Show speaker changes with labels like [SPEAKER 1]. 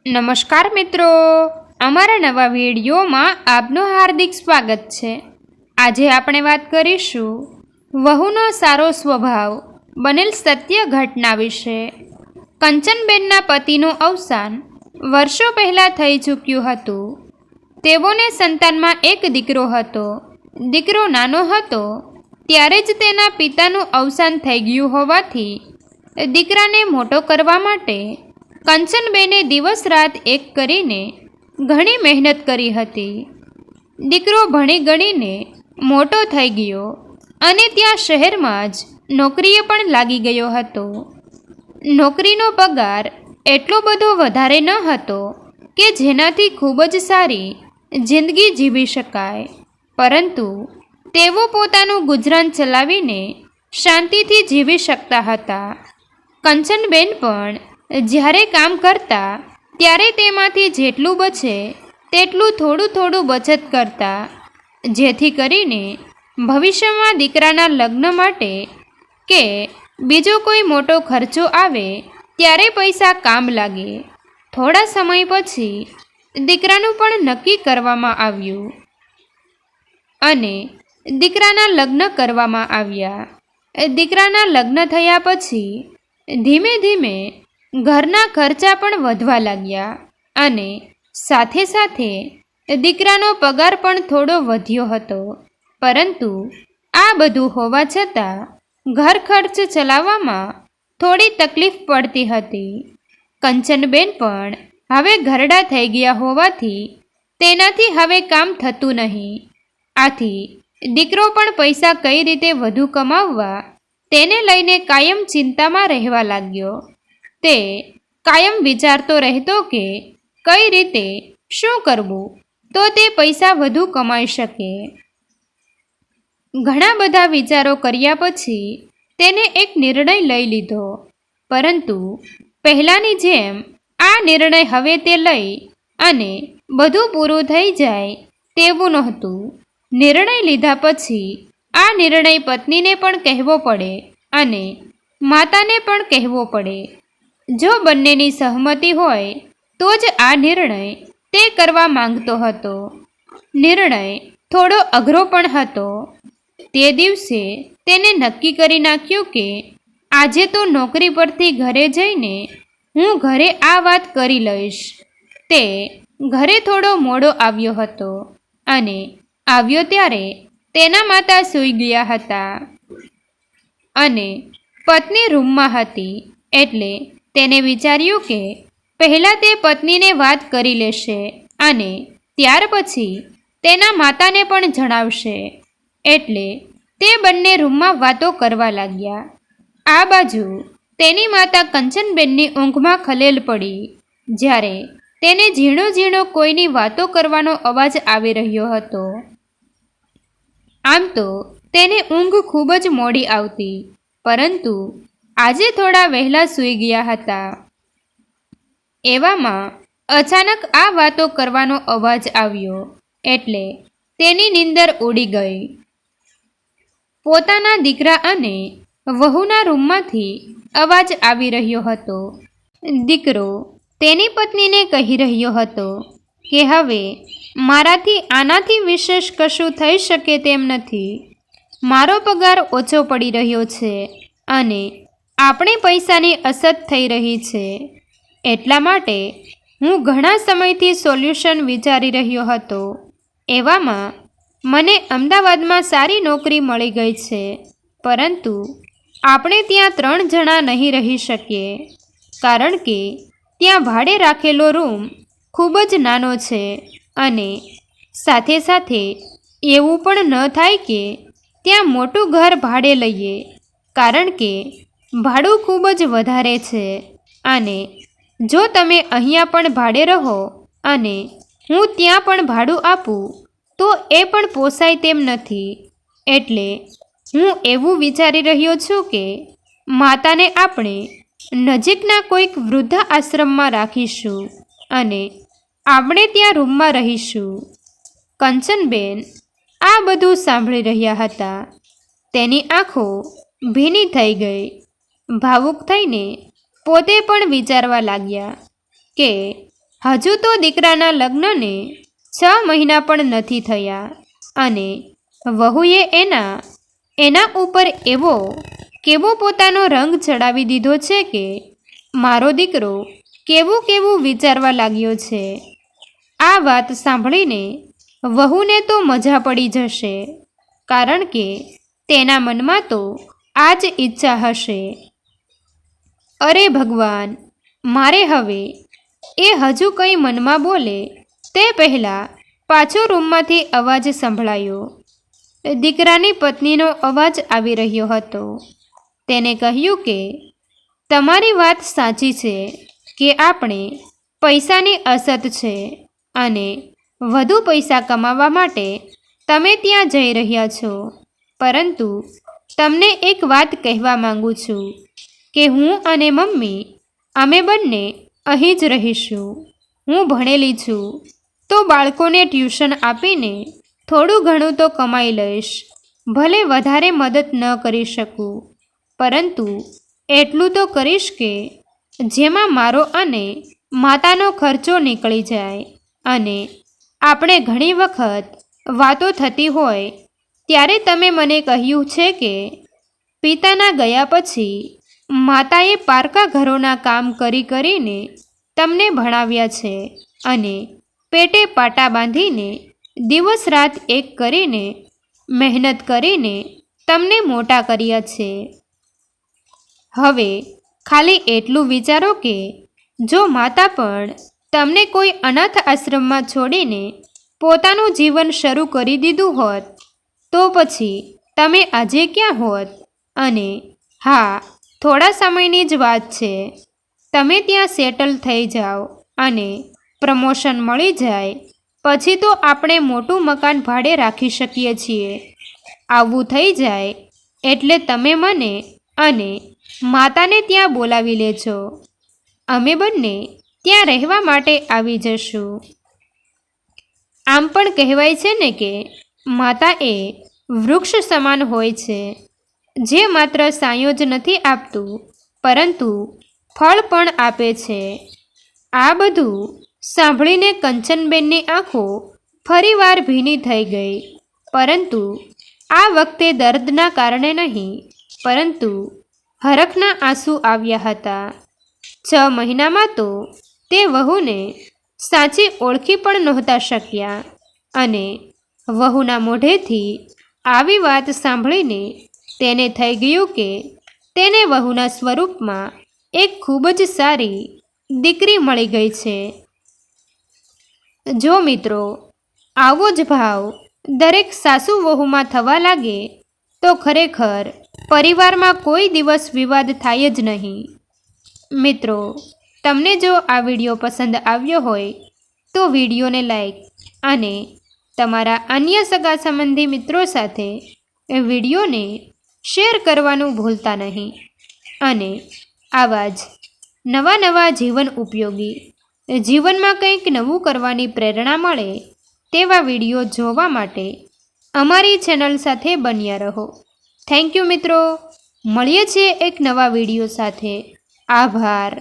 [SPEAKER 1] નમસ્કાર મિત્રો, અમારા નવા વિડીયોમાં આપનું હાર્દિક સ્વાગત છે। આજે આપણે વાત કરીશું વહુનો સારો સ્વભાવ બનેલ સત્ય ઘટના વિશે। કંચનબેનના પતિનું અવસાન વર્ષો પહેલાં થઈ ચૂક્યું હતું। તેઓને સંતાનમાં એક દીકરો હતો। દીકરો નાનો હતો ત્યારે જ તેના પિતાનું અવસાન થઈ ગયું હોવાથી દીકરાને મોટો કરવા માટે કંચનબેને દિવસ રાત એક કરીને ઘણી મહેનત કરી હતી। દીકરો ભણી ગણીને મોટો થઈ ગયો અને ત્યાં શહેરમાં જ નોકરીએ પણ લાગી ગયો હતો। નોકરીનો પગાર એટલો બધો વધારે ન હતો કે જેનાથી ખૂબ જ સારી જિંદગી જીવી શકાય, પરંતુ તેઓ પોતાનું ગુજરાન ચલાવીને શાંતિથી જીવી શકતા હતા। કંચનબેન પણ જ્યારે કામ કરતા ત્યારે તેમાંથી જેટલું બચે તેટલું થોડું થોડું બચત કરતા, જેથી કરીને ભવિષ્યમાં દીકરાના લગ્ન માટે કે બીજો કોઈ મોટો ખર્ચો આવે ત્યારે પૈસા કામ લાગે। થોડા સમય પછી દીકરાનું પણ નક્કી કરવામાં આવ્યું અને દીકરાના લગ્ન કરવામાં આવ્યા। દીકરાના લગ્ન થયા પછી ધીમે ધીમે ઘરના ખર્ચા પણ વધવા લાગ્યા અને સાથે સાથે દીકરાનો પગાર પણ થોડો વધ્યો હતો, પરંતુ આ બધું હોવા છતાં ઘર ખર્ચ ચલાવવામાં થોડી તકલીફ પડતી હતી। કંચનબેન પણ હવે ઘરડા થઈ ગયા હોવાથી તેનાથી હવે કામ થતું નહીં, આથી દીકરો પણ પૈસા કઈ રીતે વધુ કમાવવા તેને લઈને કાયમ ચિંતામાં રહેવા લાગ્યો। તે કાયમ વિચારતો રહેતો કે કઈ રીતે શું કરવું તો તે પૈસા વધુ કમાઈ શકે। ઘણા બધા વિચારો કર્યા પછી તેને એક નિર્ણય લઈ લીધો, પરંતુ પહેલાંની જેમ આ નિર્ણય હવે તે લઈ અને બધું પૂરું થઈ જાય તેવું નહોતું। નિર્ણય લીધા પછી આ નિર્ણય પત્નીને પણ કહેવો પડે અને માતાને પણ કહેવો પડે। જો બંનેની સહમતિ હોય તો જ આ નિર્ણય તે કરવા માંગતો હતો। નિર્ણય થોડો અઘરો પણ હતો। તે દિવસે તેને નક્કી કરી નાખ્યું કે આજે તો નોકરી પરથી ઘરે જઈને હું ઘરે આ વાત કરી લઈશ। તે ઘરે થોડો મોડો આવ્યો હતો અને આવ્યો ત્યારે તેના માતા સૂઈ ગયા હતા અને પત્ની રૂમમાં હતી, એટલે તેને વિચાર્યું કે પહેલાં તે પત્નીને વાત કરી લેશે અને ત્યાર પછી તેના માતાને પણ જણાવશે। એટલે તે બંને રૂમમાં વાતો કરવા લાગ્યા। આ બાજુ તેની માતા કંચનબેનની ઊંઘમાં ખલેલ પડી જ્યારે તેને ઝીણો ઝીણો કોઈની વાતો કરવાનો અવાજ આવી રહ્યો હતો। આમ તો તેને ઊંઘ ખૂબ જ મોડી આવતી, પરંતુ આજે થોડા વહેલા સૂઈ ગયા હતા। એવામાં અચાનક આ વાતો કરવાનો અવાજ આવ્યો એટલે તેની નીંદર ઉડી ગઈ। પોતાના દીકરા અને વહુના રૂમમાંથી અવાજ આવી રહ્યો હતો। દીકરો તેની પત્નીને કહી રહ્યો હતો કે હવે મારાથી આનાથી વિશેષ કશું થઈ શકે તેમ નથી। મારો પગાર ઓછો પડી રહ્યો છે અને આપણે પૈસાની અછત થઈ રહી છે, એટલા માટે હું ઘણા સમયથી સોલ્યુશન વિચારી રહ્યો હતો। એવામાં મને અમદાવાદમાં સારી નોકરી મળી ગઈ છે, પરંતુ આપણે ત્યાં 3 જણા નહીં રહી શકીએ, કારણ કે ત્યાં ભાડે રાખેલો રૂમ ખૂબ જ નાનો છે અને સાથે સાથે એવું પણ ન થાય કે ત્યાં મોટું ઘર ભાડે લઈએ, કારણ કે ભાડું ખૂબ જ વધારે છે અને જો તમે અહીંયા પણ ભાડે રહો અને હું ત્યાં પણ ભાડું આપું તો એ પણ પોસાય તેમ નથી। એટલે હું એવું વિચારી રહ્યો છું કે માતાને આપણે નજીકના કોઈક વૃદ્ધ આશ્રમમાં રાખીશું અને આપણે ત્યાં રૂમમાં રહીશું। કંચનબેન આ બધું સાંભળી રહ્યા હતા। તેની આંખો ભીની થઈ ગઈ। ભાવુક થઈને પોતે પણ વિચારવા લાગ્યા કે હજુ તો દીકરાના લગ્નને 6 મહિના પણ નથી થયા અને વહુએ એના ઉપર કેવો પોતાનો રંગ ચડાવી દીધો છે કે મારો દીકરો કેવું વિચારવા લાગ્યો છે. આ વાત સાંભળીને વહુને તો મજા પડી જશે, કારણ કે તેના મનમાં તો આ જ ઈચ્છા હશે. અરે ભગવાન, મારે હવે એ હજુ કંઈ મનમાં બોલે તે પહેલાં પાછો રૂમમાંથી અવાજ સંભળાયો. દીકરાની પત્નીનો અવાજ આવી રહ્યો હતો. તેને કહ્યું કે તમારી વાત સાચી છે કે આપણે પૈસાની અછત છે અને વધુ પૈસા કમાવા માટે તમે ત્યાં જઈ રહ્યા છો, પરંતુ તમને એક વાત કહેવા માંગુ છું કે હું અને મમ્મી અમે બંને અહીં જ રહીશું. હું ભણેલી છું, તો બાળકોને ટ્યુશન આપીને થોડું ઘણું તો કમાઈ લઈશ. ભલે વધારે મદદ ન કરી શકું, પરંતુ એટલું તો કરીશ કે જેમાં મારો અને માતાનો ખર્ચો નીકળી જાય. અને આપણે ઘણી વખત વાતો થતી હોય ત્યારે તમે મને કહ્યું છે કે પિતાના ગયા પછી માતાએ પારકા ઘરોના કામ કરીને તમને ભણાવ્યા છે અને પેટે પાટા બાંધીને દિવસ રાત એક કરીને મહેનત કરીને તમને મોટા કર્યા છે. હવે ખાલી એટલું વિચારો કે જો માતા પણ તમને કોઈ અનાથ આશ્રમમાં છોડીને પોતાનું જીવન શરૂ કરી દીધું હોત તો પછી તમે આજે ક્યાં હોત? અને હા, થોડા સમયની જ વાત છે. તમે ત્યાં સેટલ થઈ જાઓ અને પ્રમોશન મળી જાય પછી તો આપણે મોટું મકાન ભાડે રાખી શકીએ છીએ. આવું થઈ જાય એટલે તમે મને અને માતાને ત્યાં બોલાવી લેજો. અમે બંને ત્યાં રહેવા માટે આવી જશું. આમ પણ કહેવાય છે ને કે માતા એ વૃક્ષ સમાન હોય છે, જે માત્ર છાંયો જ નથી આપતું પરંતુ ફળ પણ આપે છે. આ બધું સાંભળીને કંચનબેનની આંખો ફરીવાર ભીની થઈ ગઈ, પરંતુ આ વખતે દર્દના કારણે નહીં, પરંતુ હરખના આંસુ આવ્યા હતા. 6 મહિનામાં તો તે વહુને સાચી ઓળખી પણ નહોતા શક્યા અને વહુના મોઢેથી આવી વાત સાંભળીને તેને થઈ ગયું કે તેને વહુના સ્વરૂપમાં એક ખૂબ જ સારી દીકરી મળી ગઈ છે. જો મિત્રો, આવો જ ભાવ દરેક સાસુ વહુમાં થવા લાગે તો ખરેખર પરિવારમાં કોઈ દિવસ વિવાદ થાય જ નહીં. મિત્રો, તમને જો આ વિડીયો પસંદ આવ્યો હોય તો વિડીયોને લાઈક અને તમારા અન્ય સગા સંબંધી મિત્રો સાથે વિડીયોને શેર કરવાનું ભૂલતા નહીં. અને આવા જ નવા જીવન ઉપયોગી, જીવનમાં કંઈક નવું કરવાની પ્રેરણા મળે તેવા વિડીયો જોવા માટે અમારી ચેનલ સાથે બન્યા રહો. થેન્ક યુ મિત્રો. મળીએ છીએ એક નવા વિડીયો સાથે. આભાર.